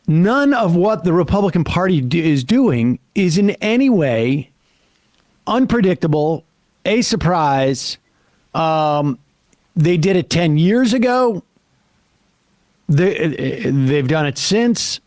none of what the Republican Party is doing is in any way unpredictable, a surprise. They did it 10 years ago. They've done it since.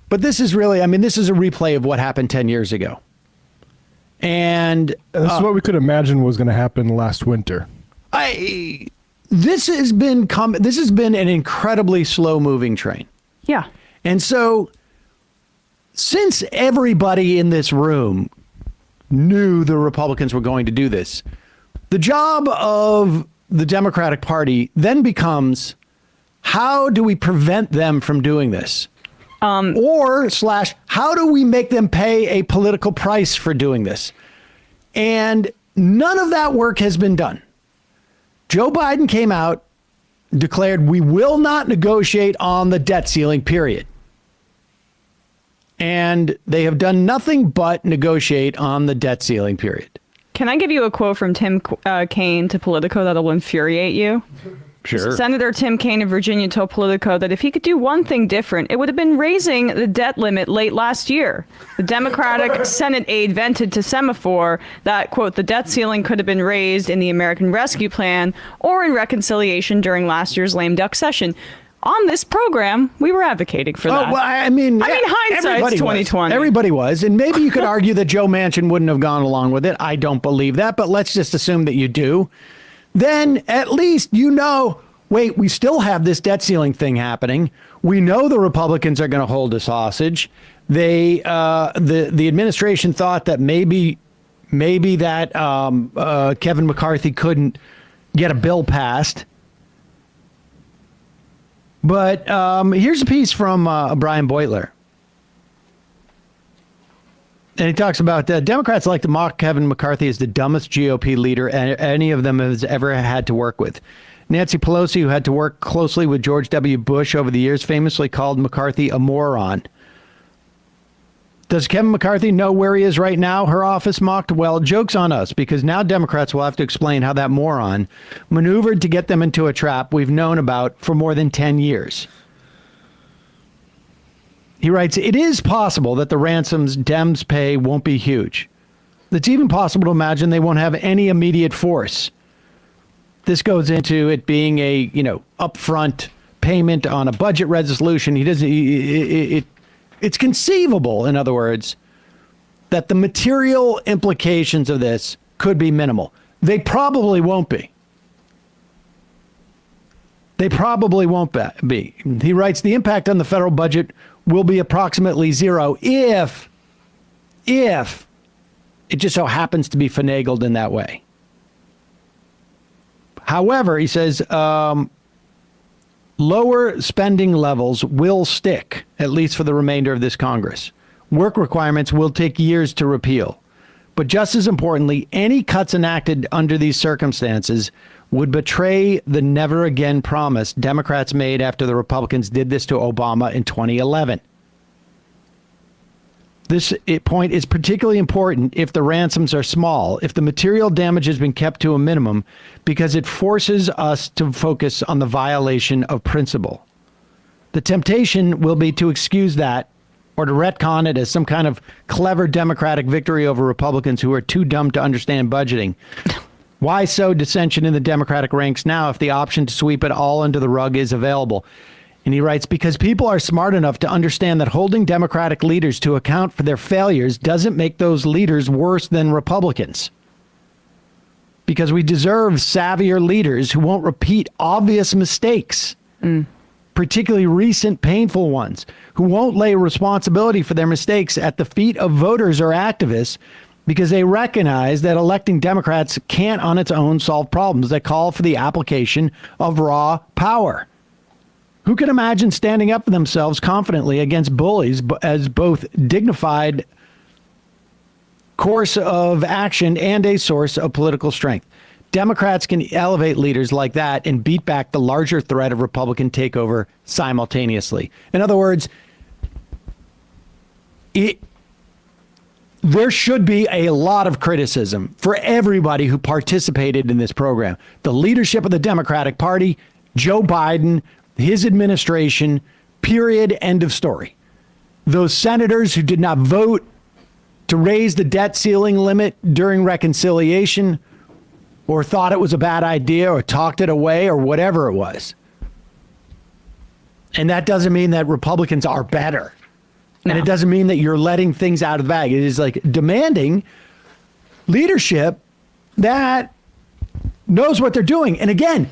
But this is really, this is a replay of what happened 10 years ago. And this is what we could imagine was going to happen last winter. This has been an incredibly slow moving train. Yeah. And so since everybody in this room knew the Republicans were going to do this, the job of the Democratic Party then becomes, how do we prevent them from doing this? How do we make them pay a political price for doing this? And none of that work has been done. Joe Biden came out, declared, we will not negotiate on the debt ceiling, period. And they have done nothing but negotiate on the debt ceiling, period. Can I give you a quote from Tim Kaine to Politico that'll infuriate you? Sure. Senator Tim Kaine of Virginia told Politico that if he could do one thing different, it would have been raising the debt limit late last year. The Democratic Senate aide vented to Semaphore that, quote, the debt ceiling could have been raised in the American Rescue Plan or in reconciliation during last year's lame duck session. On this program, we were advocating for that. Oh, well, hindsight's 2020. Everybody was. And maybe you could argue that Joe Manchin wouldn't have gone along with it. I don't believe that, but let's just assume that you do. Then at least wait, we still have this debt ceiling thing happening. We know the Republicans are going to hold us hostage. The administration thought that maybe that Kevin McCarthy couldn't get a bill passed. But here's a piece from Brian Beutler. And he talks about Democrats like to mock Kevin McCarthy as the dumbest GOP leader any of them has ever had to work with. Nancy Pelosi, who had to work closely with George W. Bush over the years, famously called McCarthy a moron. Does Kevin McCarthy know where he is right now? Her office mocked? Well, joke's on us, because now Democrats will have to explain how that moron maneuvered to get them into a trap we've known about for more than 10 years. He writes, it is possible that the ransoms Dems pay won't be huge. It's even possible to imagine they won't have any immediate force. This goes into it being a, upfront payment on a budget resolution. It's conceivable, in other words, that the material implications of this could be minimal. They probably won't be. They probably won't be. He writes, the impact on the federal budget will be approximately zero if it just so happens to be finagled in that way. However, he says, lower spending levels will stick, at least for the remainder of this Congress. Work requirements will take years to repeal. But just as importantly, any cuts enacted under these circumstances would betray the never again promise Democrats made after the Republicans did this to Obama in 2011. This point is particularly important if the ransoms are small, if the material damage has been kept to a minimum, because it forces us to focus on the violation of principle. The temptation will be to excuse that or to retcon it as some kind of clever Democratic victory over Republicans who are too dumb to understand budgeting. Why sow dissension in the Democratic ranks now if the option to sweep it all under the rug is available? And he writes, because people are smart enough to understand that holding Democratic leaders to account for their failures doesn't make those leaders worse than Republicans. Because we deserve savvier leaders who won't repeat obvious mistakes, particularly recent painful ones, who won't lay responsibility for their mistakes at the feet of voters or activists because they recognize that electing Democrats can't on its own solve problems that call for the application of raw power. Who can imagine standing up for themselves confidently against bullies as both dignified course of action and a source of political strength? Democrats can elevate leaders like that and beat back the larger threat of Republican takeover simultaneously. In other words, there should be a lot of criticism for everybody who participated in this program. The leadership of the Democratic Party, Joe Biden, his administration, Period. End of story. Those senators who did not vote to raise the debt ceiling limit during reconciliation, or thought it was a bad idea, or talked it away, or whatever it was. And that doesn't mean that Republicans are better. No. And it doesn't mean that you're letting things out of the bag. It is like demanding leadership that knows what they're doing. And again,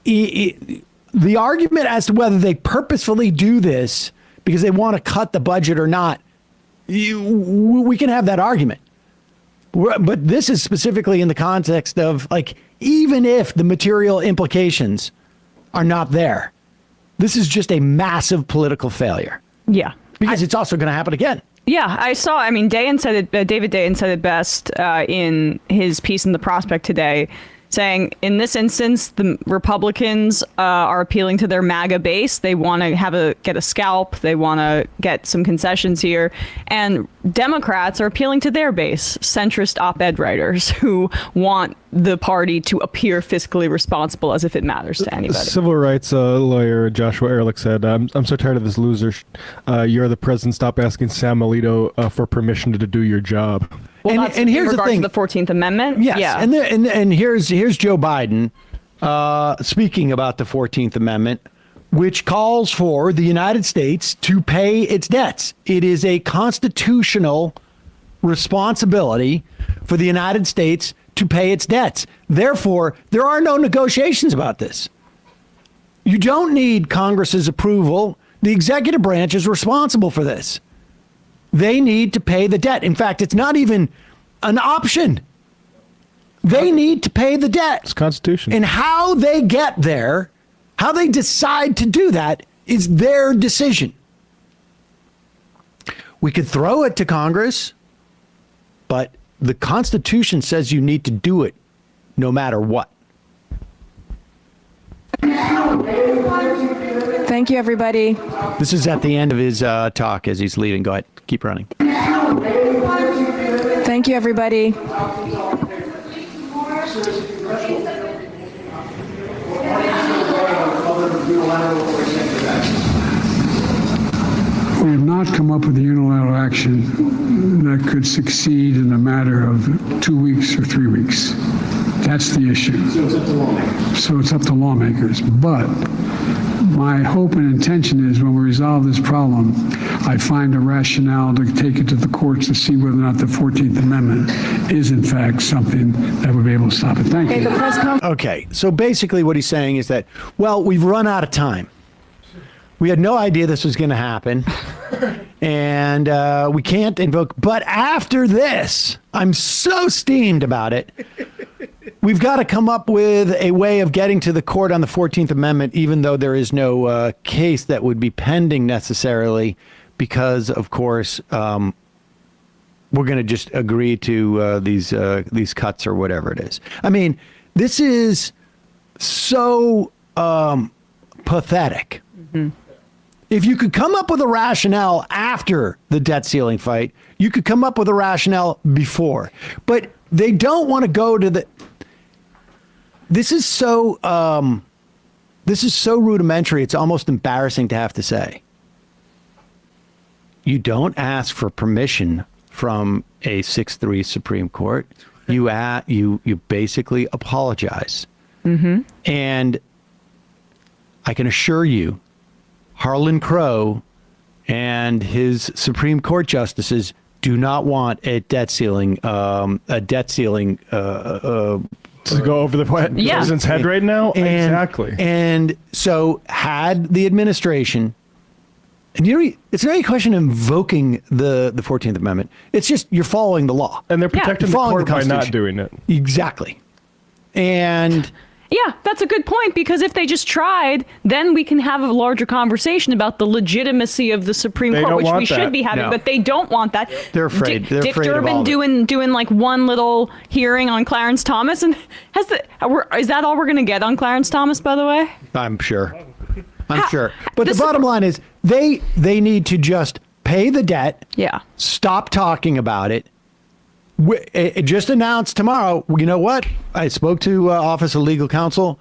the argument as to whether they purposefully do this because they want to cut the budget or not, we can have that argument. But this is specifically in the context of, like, even if the material implications are not there, this is just a massive political failure. Yeah. Because it's also going to happen again. Yeah, I saw. I mean, David Dayen said it best in his piece in The Prospect today, saying in this instance, the Republicans are appealing to their MAGA base. They want to get a scalp. They want to get some concessions here. And Democrats are appealing to their base, centrist op-ed writers who want the party to appear fiscally responsible, as if it matters to anybody. Civil rights lawyer Joshua Ehrlich said, I'm so tired of this loser. You're the president. Stop asking Sam Alito for permission to do your job. Well, that's and here's in the regard thing. to the 14th Amendment. Yes. Yeah. And here's Joe Biden speaking about the 14th Amendment, which calls for the United States to pay its debts. It is a constitutional responsibility for the United States to pay its debts. Therefore, there are no negotiations about this. You don't need Congress's approval. The executive branch is responsible for this. They need to pay the debt. In fact, it's not even an option. They need to pay the debt. It's Constitution. And how they get there, how they decide to do that, is their decision. We could throw it to Congress, but the Constitution says you need to do it no matter what. Thank you, everybody. This is at the end of his talk as he's leaving. Go ahead. Keep running. Thank you, everybody. We have not come up with a unilateral action that could succeed in a matter of 2 weeks or 3 weeks. That's the issue. So it's up to lawmakers. But my hope and intention is when we resolve this problem, I find a rationale to take it to the courts to see whether or not the 14th Amendment is in fact something that would be able to stop it. Thank you. Okay, so basically what he's saying is that, well, we've run out of time. We had no idea this was going to happen, and we can't invoke. But after this, I'm so steamed about it. We've got to come up with a way of getting to the court on the 14th Amendment, even though there is no case that would be pending necessarily, because, of course, we're going to just agree to these cuts or whatever it is. I mean, this is so pathetic. Mm-hmm. If you could come up with a rationale after the debt ceiling fight, you could come up with a rationale before. But they don't want to go to the... This is so rudimentary, it's almost embarrassing to have to say. You don't ask for permission from a 6-3 Supreme Court. You basically apologize. Mm-hmm. And I can assure you, Harlan Crow and his Supreme Court justices do not want a debt ceiling. To go over the president's head right now? Exactly. And so had the administration, and it's not a question of invoking the 14th Amendment. It's just you're following the law. And they're protecting the following court by not doing it. Exactly. And... Yeah, that's a good point, because if they just tried, then we can have a larger conversation about the legitimacy of the Supreme Court, which we should be having, but they don't want that. They're afraid. They're Dick afraid of all Durbin doing like one little hearing on Clarence Thomas, and is that all we're going to get on Clarence Thomas, by the way? I'm sure. Sure. But the bottom line is they need to just pay the debt. Yeah. Stop talking about it. It just announced tomorrow, you know what? I spoke to Office of Legal Counsel.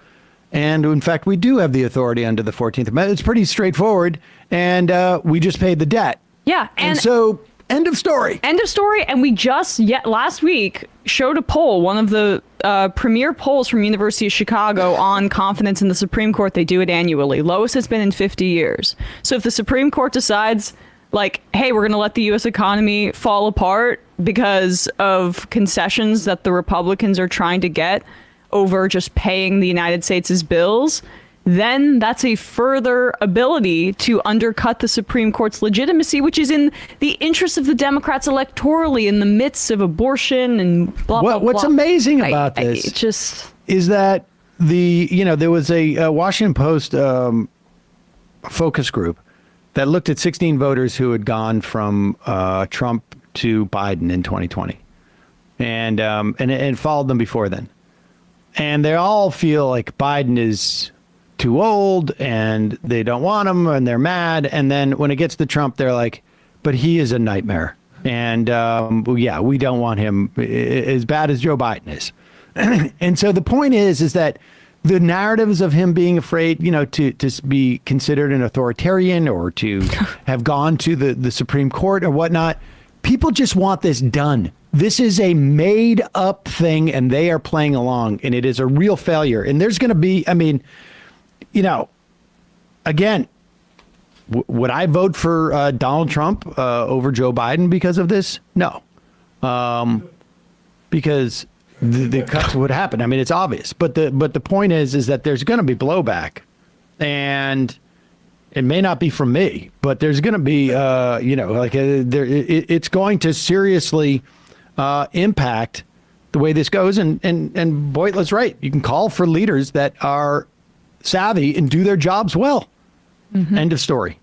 And in fact, we do have the authority under the 14th Amendment. It's pretty straightforward. And we just paid the debt. Yeah. And so, end of story. End of story. And we just last week showed a poll, one of the premier polls from University of Chicago on confidence in the Supreme Court. They do it annually. Lowest it's been in 50 years. So if the Supreme Court decides, like, hey, we're going to let the U.S. economy fall apart because of concessions that the Republicans are trying to get over just paying the United States' bills, then that's a further ability to undercut the Supreme Court's legitimacy, which is in the interest of the Democrats electorally in the midst of abortion and blah, blah, blah. What's amazing about this it just is that there was a Washington Post focus group that looked at 16 voters who had gone from Trump to Biden in 2020 and followed them before then. And they all feel like Biden is too old and they don't want him and they're mad. And then when it gets to Trump, they're like, but he is a nightmare. And we don't want him as bad as Joe Biden is. And so the point is that the narratives of him being afraid, to be considered an authoritarian or to have gone to the Supreme Court or whatnot, people just want this done. This is a made up thing and they are playing along, and it is a real failure. And there's going to be, again, would I vote for Donald Trump over Joe Biden because of this? No. Because the cuts would happen. I mean, it's obvious. But the point is that there's going to be blowback, and it may not be from me, but there's going to be, it's going to seriously impact the way this goes. And Boytle's right. You can call for leaders that are savvy and do their jobs well. Mm-hmm. End of story.